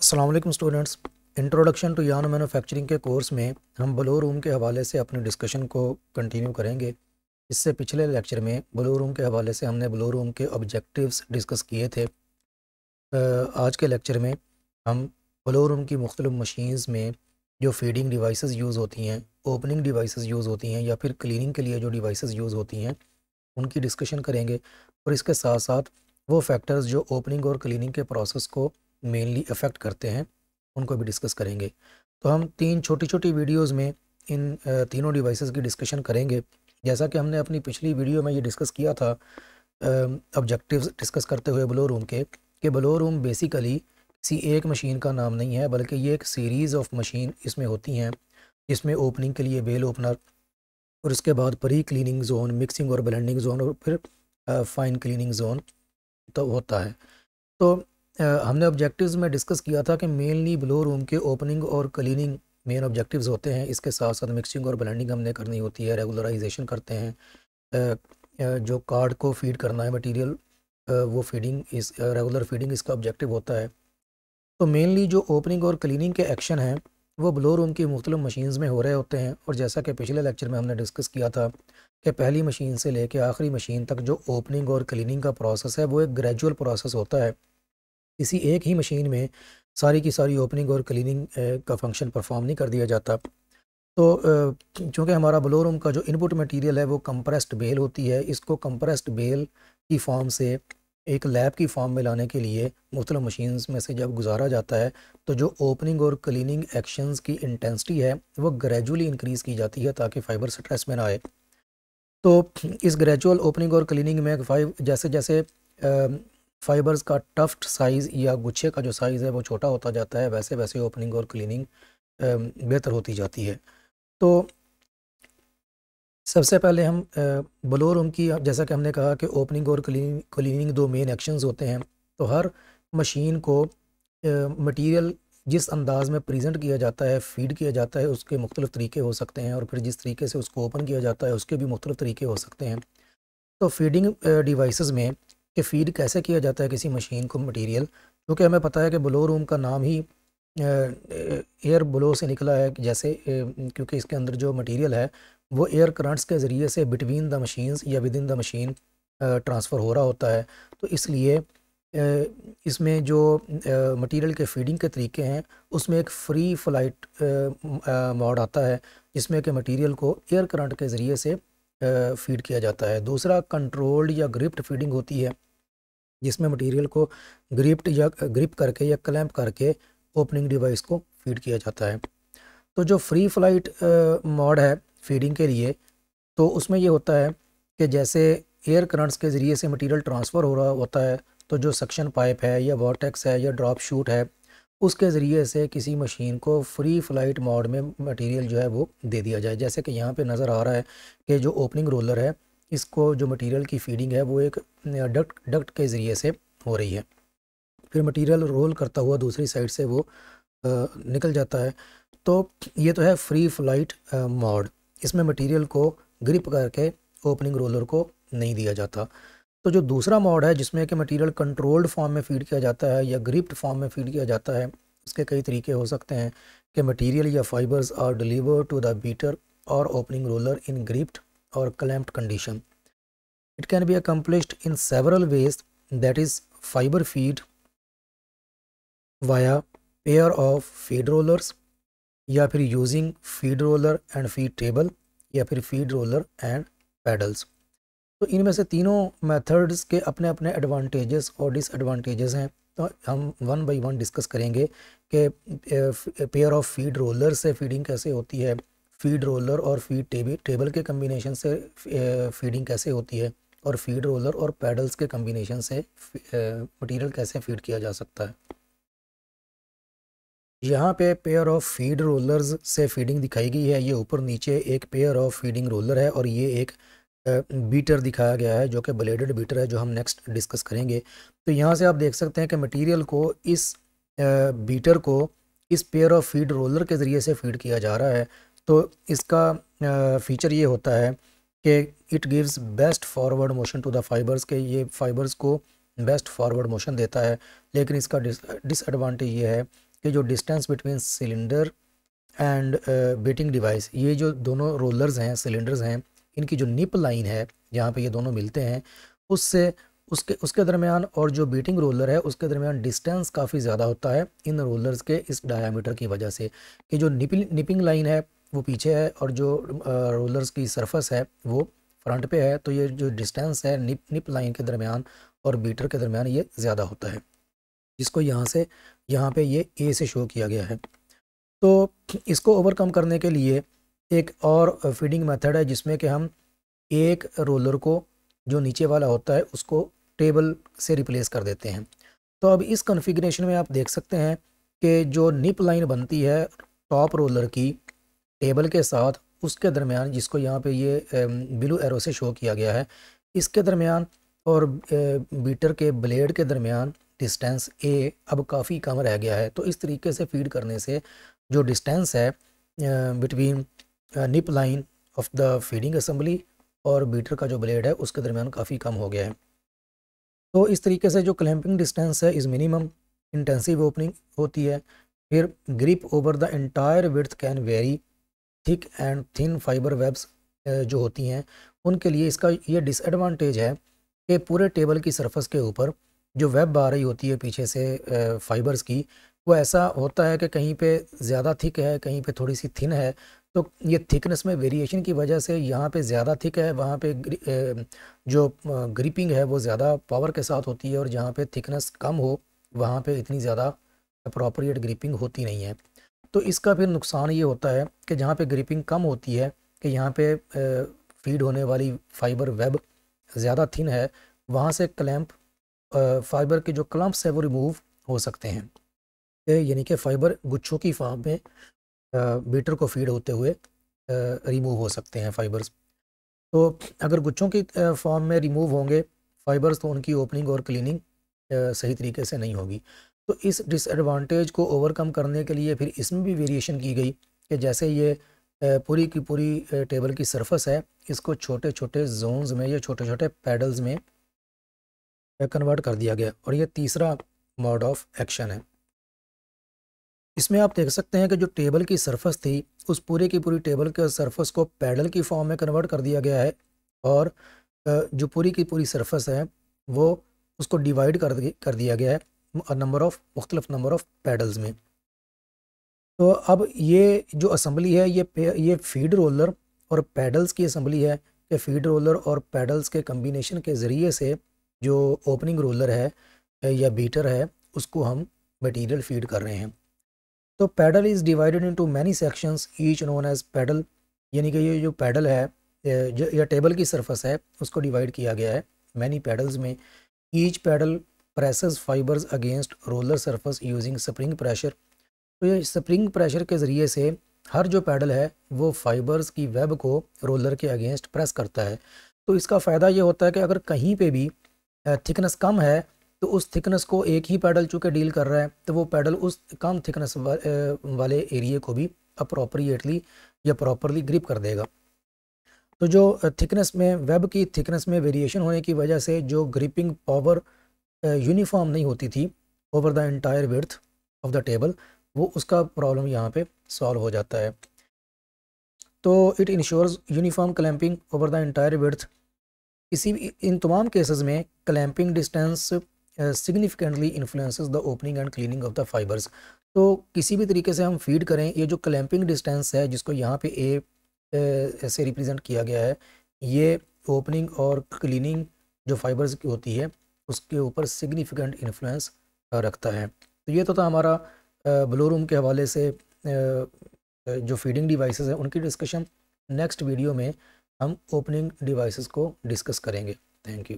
अस्सलाम वालेकुम students. Introduction to yarn manufacturing के कोर्स में हम ब्लो रूम के हवाले से अपने डिस्कशन को कंटिन्यू करेंगे। इससे पिछले लेक्चर में ब्लो रूम के हवाले से हमने ब्लो रूम के ऑब्जेक्टिव्स डिस्कस किए थे। आज के लेक्चर में हम ब्लो रूम की मुख्तलिफ मशीन्स में जो फीडिंग डिवाइसेस यूज़ होती हैं, ओपनिंग डिवाइसेस यूज़ होती हैं या फिर क्लीनिंग के लिए जो डिवाइसेस यूज़ होती हैं उनकी डिस्कशन करेंगे। और इसके साथ साथ वो फैक्टर्स जो ओपनिंग और क्लीनिंग के प्रोसेस को मेनली अफेक्ट करते हैं उनको भी डिस्कस करेंगे। तो हम तीन छोटी छोटी वीडियोस में इन तीनों डिवाइसेस की डिस्कशन करेंगे। जैसा कि हमने अपनी पिछली वीडियो में ये डिस्कस किया था ऑब्जेक्टिव्स डिस्कस करते हुए ब्लो रूम के, कि ब्लो रूम बेसिकली किसी एक मशीन का नाम नहीं है, बल्कि ये एक सीरीज़ ऑफ मशीन इसमें होती हैं, जिसमें ओपनिंग के लिए बेल ओपनर और उसके बाद प्री क्लीनिंग जोन, मिक्सिंग और ब्लेंडिंग जोन और फिर फाइन क्लीनिंग जोन तो होता है। तो हमने ऑब्जेक्टिव्स में डिस्कस किया था कि मेनली ब्लो रूम के ओपनिंग और क्लीनिंग मेन ऑब्जेक्टिव्स होते हैं। इसके साथ साथ मिक्सिंग और ब्लेंडिंग हमने करनी होती है, रेगुलराइजेशन करते हैं, जो कार्ड को फीड करना है मटेरियल, वो फीडिंग इस रेगुलर फीडिंग इसका ऑब्जेक्टिव होता है। तो मेनली जो ओपनिंग और क्लीनिंग के एक्शन हैं वो ब्लो रूम की मुख्तलिफ मशीन्स में हो रहे होते हैं। और जैसा कि पिछले लेक्चर में हमने डिस्कस किया था कि पहली मशीन से लेकर आखिरी मशीन तक जो ओपनिंग और क्लीनिंग का प्रोसेस है वो एक ग्रेजुअल प्रोसेस होता है। किसी एक ही मशीन में सारी की सारी ओपनिंग और क्लीनिंग का फंक्शन परफॉर्म नहीं कर दिया जाता। तो चूँकि हमारा ब्लो रूम का जो इनपुट मटेरियल है वो कंप्रेस्ड बेल होती है, इसको कंप्रेस्ड बेल की फॉर्म से एक लैब की फॉर्म में लाने के लिए मुख्तलिफ मशीन्स में से जब गुजारा जाता है तो जो ओपनिंग और क्लीनिंग एक्शंस की इंटेंसिटी है वो ग्रेजुअली इंक्रीज़ की जाती है ताकि फ़ाइबर स्ट्रेस में ना आए। तो इस ग्रेजुअल ओपनिंग और क्लीनिंग में जैसे जैसे फाइबर्स का टफ्ट साइज़ या गुच्छे का जो साइज़ है वो छोटा होता जाता है, वैसे वैसे ओपनिंग और क्लीनिंग बेहतर होती जाती है। तो सबसे पहले हम ब्लो रूम की, जैसा कि हमने कहा कि ओपनिंग और क्लीनिंग दो मेन एक्शंस होते हैं। तो हर मशीन को मटेरियल जिस अंदाज़ में प्रेजेंट किया जाता है, फीड किया जाता है, उसके मुख्तलिफ तरीके हो सकते हैं, और फिर जिस तरीके से उसको ओपन किया जाता है उसके भी मुख्तलिफ तरीके हो सकते हैं। तो फीडिंग डिवाइसेस में कि फ़ीड कैसे किया जाता है किसी मशीन को मटेरियल, क्योंकि हमें पता है कि ब्लो रूम का नाम ही एयर ब्लो से निकला है, जैसे क्योंकि इसके अंदर जो मटेरियल है वो एयर करंट्स के ज़रिए से बिटवीन द मशीन्स या with in the machine transfer हो रहा होता है। तो इसलिए इसमें जो मटेरियल के फीडिंग के तरीके हैं उसमें एक फ्री फ्लाइट मोड आता है, जिसमें कि मटेरियल को एयर करंट के ज़रिए से फीड किया जाता है। दूसरा कंट्रोल्ड या ग्रिप्ड फीडिंग होती है, जिसमें मटेरियल को ग्रिप करके या क्लैंप करके ओपनिंग डिवाइस को फीड किया जाता है। तो जो फ्री फ्लाइट मोड है फीडिंग के लिए, तो उसमें ये होता है कि जैसे एयर करंट्स के ज़रिए से मटेरियल ट्रांसफ़र हो रहा होता है, तो जो सक्शन पाइप है या वॉर्टेक्स है या ड्रॉप शूट है उसके ज़रिए से किसी मशीन को फ्री फ्लाइट मोड में मटेरियल जो है वो दे दिया जाए। जैसे कि यहाँ पे नज़र आ रहा है कि जो ओपनिंग रोलर है इसको जो मटेरियल की फीडिंग है वो एक डक्ट के ज़रिए से हो रही है, फिर मटेरियल रोल करता हुआ दूसरी साइड से वो निकल जाता है। तो ये तो है फ्री फ्लाइट मोड, इसमें मटेरियल को ग्रिप करके ओपनिंग रोलर को नहीं दिया जाता। तो जो दूसरा मोड है जिसमें कि मटेरियल कंट्रोल्ड फॉर्म में फीड किया जाता है या ग्रिप्ड फॉर्म में फीड किया जाता है, उसके कई तरीके हो सकते हैं कि मटेरियल या fibres are delivered to the beater और ओपनिंग रोलर इन ग्रिप्ड और clamped condition. It can be accomplished in several ways, that is fibre feed via pair of feed rollers, या फिर using feed roller and feed table, या फिर feed roller and paddles. तो इनमें से तीनों methods के अपने अपने एडवांटेजेस और डिसएडवांटेजेस हैं। तो हम वन बाय वन डिस्कस करेंगे कि पेयर ऑफ फीड रोलर से फीडिंग कैसे होती है, फीड रोलर और फीड टेबल के कम्बिनेशन से फीडिंग कैसे होती है, और फीड रोलर और पैडल्स के कम्बिनेशन से मटेरियल कैसे फीड किया जा सकता है। यहाँ पे पेयर ऑफ फीड रोलर्स से फीडिंग दिखाई गई है। ये ऊपर नीचे एक पेयर ऑफ फीडिंग रोलर है और ये एक बीटर दिखाया गया है जो कि ब्लेडेड बीटर है, जो हम नेक्स्ट डिस्कस करेंगे। तो यहाँ से आप देख सकते हैं कि मटेरियल को इस बीटर को इस पेयर ऑफ फीड रोलर के ज़रिए से फीड किया जा रहा है। तो इसका फीचर ये होता है कि it gives best forward motion to the fibres, के ये फाइबर्स को बेस्ट फॉरवर्ड मोशन देता है। लेकिन इसका डिसएडवांटेज ये है कि जो distance between cylinder and beating device, ये जो दोनों रोलर्स हैं, सिलेंडर्स हैं, इनकी जो निप लाइन है जहाँ पे ये दोनों मिलते हैं, उससे उसके दरमियान और जो बीटिंग रोलर है उसके दरमियान डिस्टेंस काफ़ी ज़्यादा होता है इन रोलर्स के इस डायामीटर की वजह से, कि जो निपिंग लाइन है वो पीछे है और जो रोलर्स की सरफेस है वो फ्रंट पे है। तो ये जो डिस्टेंस है निप लाइन के दरमियान और बीटर के दरमियान ये ज़्यादा होता है, जिसको यहाँ से यहाँ पे ये ए से शो किया गया है। तो इसको ओवरकम करने के लिए एक और फीडिंग मेथड है जिसमें कि हम एक रोलर को जो नीचे वाला होता है उसको टेबल से रिप्लेस कर देते हैं। तो अब इस कॉन्फ़िगरेशन में आप देख सकते हैं कि जो निप लाइन बनती है टॉप रोलर की टेबल के साथ, उसके दरमियान, जिसको यहाँ पे ये ब्लू एरो से शो किया गया है, इसके दरमियान और बीटर के ब्लेड के दरमियान डिस्टेंस ए अब काफ़ी कम रह गया है। तो इस तरीके से फीड करने से जो डिस्टेंस है between nib line of the feeding assembly और बीटर का जो ब्लेड है उसके दरमियान काफ़ी कम हो गया है। तो इस तरीके से जो क्लैंपिंग डिस्टेंस है इज़ मिनिमम, इंटेंसिव ओपनिंग होती है। फिर grip over the entire width can vary, thick and thin fibre webs जो होती हैं उनके लिए इसका ये डिसएडवांटेज है कि पूरे टेबल की सरफेस के ऊपर जो वेब आ रही होती है पीछे से फाइबर्स की, वो ऐसा होता है कि कहीं पे ज़्यादा थिक है, कहीं पे थोड़ी सी थिन है। तो ये थिकनेस में वेरिएशन की वजह से यहाँ पे ज़्यादा थिक है, वहाँ पे जो ग्रिपिंग है वो ज़्यादा पावर के साथ होती है, और जहाँ पे थिकनेस कम हो वहाँ पे इतनी ज़्यादा अप्रोप्रिएट ग्रिपिंग होती नहीं है। तो इसका फिर नुकसान ये होता है कि जहाँ पे ग्रिपिंग कम होती है, कि यहाँ पे फीड होने वाली फाइबर वेब ज़्यादा थिन है, वहाँ से क्लैंप फाइबर के जो क्लम्प्स है वो रिमूव हो सकते हैं, यानी कि फाइबर गुच्छों की फॉर्म में बीटर को फीड होते हुए रिमूव हो सकते हैं फाइबर्स। तो अगर गुच्छों की फॉर्म में रिमूव होंगे फाइबर्स तो उनकी ओपनिंग और क्लीनिंग सही तरीके से नहीं होगी। तो इस डिसएडवांटेज को ओवरकम करने के लिए फिर इसमें भी वेरिएशन की गई कि जैसे ये पूरी की पूरी टेबल की सरफेस है, इसको छोटे छोटे जोन्स में या छोटे छोटे पैडल्स में कन्वर्ट कर दिया गया, और ये तीसरा मोड ऑफ एक्शन है। इसमें आप देख सकते हैं कि जो टेबल की सरफेस थी उस पूरे की पूरी टेबल के सरफेस को पैडल की फॉर्म में कन्वर्ट कर दिया गया है, और जो पूरी की पूरी सरफेस है वो उसको डिवाइड कर दिया गया है मुख्तलिफ नंबर ऑफ पैडल्स में। तो अब ये जो असम्बली है ये फीड रोलर और पैडल्स की असम्बली है, कि फीड रोलर और पैडल्स के कम्बिनेशन के ज़रिए से जो ओपनिंग रोलर है या बीटर है उसको हम मटेरियल फीड कर रहे हैं। तो paddle is divided into many sections each known as paddle, यानी कि ये जो पैडल है या टेबल की सरफेस है उसको डिवाइड किया गया है मैनी पैडल्स में। Each paddle presses fibres against roller surface using spring pressure. तो ये स्प्रिंग प्रेशर के ज़रिए से हर जो पैडल है वो फाइबर्स की वेब को रोलर के अगेंस्ट प्रेस करता है। तो इसका फ़ायदा ये होता है कि अगर कहीं पे भी थिकनेस कम है तो उस थिकनेस को एक ही पैडल चूँकि डील कर रहा है तो वो पैडल उस कम थिकनेस वाले एरिए को भी अप्रोप्रिएटली या प्रॉपरली ग्रिप कर देगा। तो जो थिकनेस में वेब की थिकनेस में वेरिएशन होने की वजह से जो ग्रिपिंग पावर यूनिफॉर्म नहीं होती थी over the entire width of the table, वो उसका प्रॉब्लम यहाँ पे सॉल्व हो जाता है। तो it ensures uniform clamping over the entire width. किसी भी इन तमाम केसेस में clamping distance significantly influences the opening and cleaning of the fibres. तो किसी भी तरीके से हम फीड करें, ये जो क्लैंपिंग डिस्टेंस है जिसको यहाँ पे ए ऐसे रिप्रेजेंट किया गया है, ये ओपनिंग और क्लीनिंग जो फाइबर्स की होती है उसके ऊपर सिग्निफिकेंट इन्फ्लुएंस रखता है। तो ये तो था हमारा ब्लू रूम के हवाले से जो फीडिंग डिवाइसेस हैं उनकी डिस्कशन। नेक्स्ट वीडियो में हम ओपनिंग डिवाइसेस को डिस्कस करेंगे। Thank you.